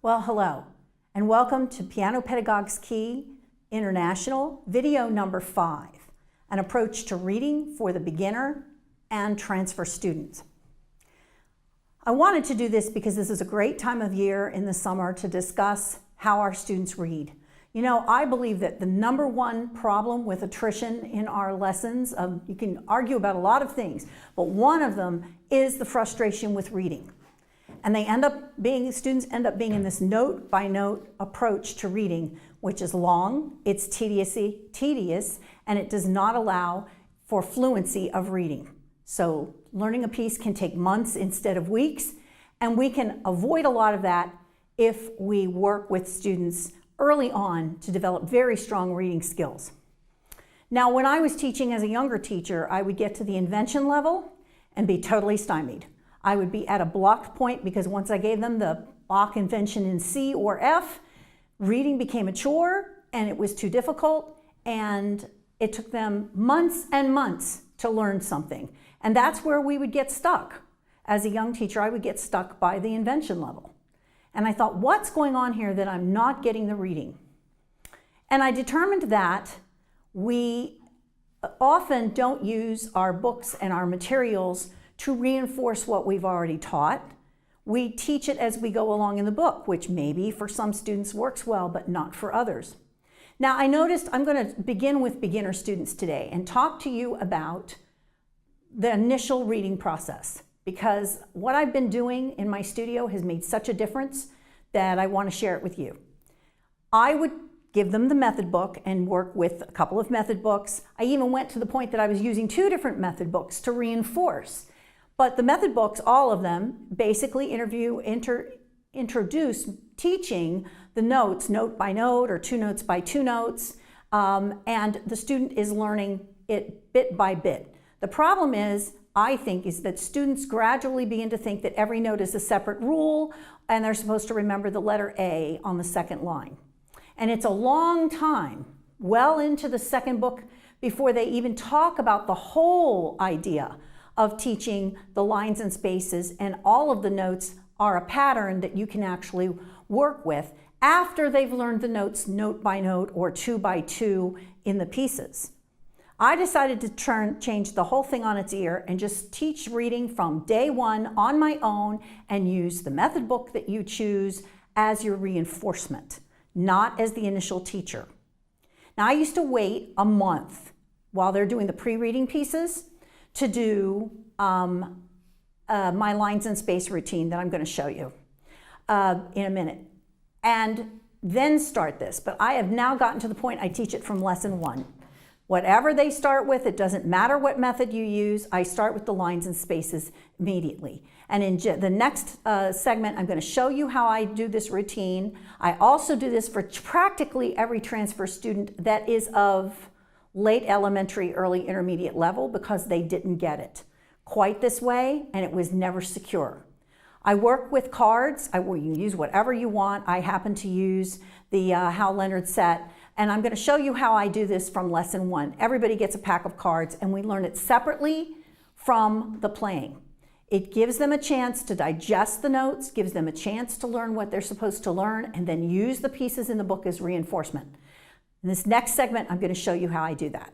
Well, hello, and welcome to Piano Pedagogues Key International, video number 5, an approach to reading for the beginner and transfer students. I wanted to do this because this is a great time of year in the summer to discuss how our students read. You know, I believe that the number one problem with attrition in our lessons, you can argue about a lot of things, but one of them is the frustration with reading. And students end up being in this note-by-note approach to reading, which is long, it's tedious, and it does not allow for fluency of reading. So learning a piece can take months instead of weeks, and we can avoid a lot of that if we work with students early on to develop very strong reading skills. Now, when I was teaching as a younger teacher, I would get to the invention level and be totally stymied. I would be at a blocked point because once I gave them the Bach invention in C or F, reading became a chore and it was too difficult, and it took them months and months to learn something. And that's where we would get stuck. As a young teacher, I would get stuck by the invention level. And I thought, what's going on here that I'm not getting the reading? And I determined that we often don't use our books and our materials to reinforce what we've already taught. We teach it as we go along in the book, which maybe for some students works well, but not for others. Now, I noticed I'm going to begin with beginner students today and talk to you about the initial reading process, because what I've been doing in my studio has made such a difference that I want to share it with you. I would give them the method book and work with a couple of method books. I even went to the point that I was using 2 different method books to reinforce. But the method books, all of them, basically introduce teaching the notes, note by note or 2 notes by 2 notes, and the student is learning it bit by bit. The problem is, I think, is that students gradually begin to think that every note is a separate rule and they're supposed to remember the letter A on the second line. And it's a long time, well into the second book, before they even talk about the whole idea of teaching the lines and spaces, and all of the notes are a pattern that you can actually work with after they've learned the notes note by note or 2 by 2 in the pieces. I decided to change the whole thing on its ear and just teach reading from day 1 on my own and use the method book that you choose as your reinforcement, not as the initial teacher. Now, I used to wait a month while they're doing the pre-reading pieces to do my lines and space routine that I'm going to show you in a minute, and then start this. But I have now gotten to the point I teach it from lesson 1. Whatever they start with, it doesn't matter what method you use, I start with the lines and spaces immediately. And in the next segment, I'm going to show you how I do this routine. I also do this for practically every transfer student that is of late elementary, early intermediate level, because they didn't get it quite this way and it was never secure. I work with cards. You can use whatever you want. I happen to use the Hal Leonard set, and I'm going to show you how I do this from lesson 1. Everybody gets a pack of cards and we learn it separately from the playing. It gives them a chance to digest the notes, gives them a chance to learn what they're supposed to learn, and then use the pieces in the book as reinforcement. In this next segment, I'm going to show you how I do that.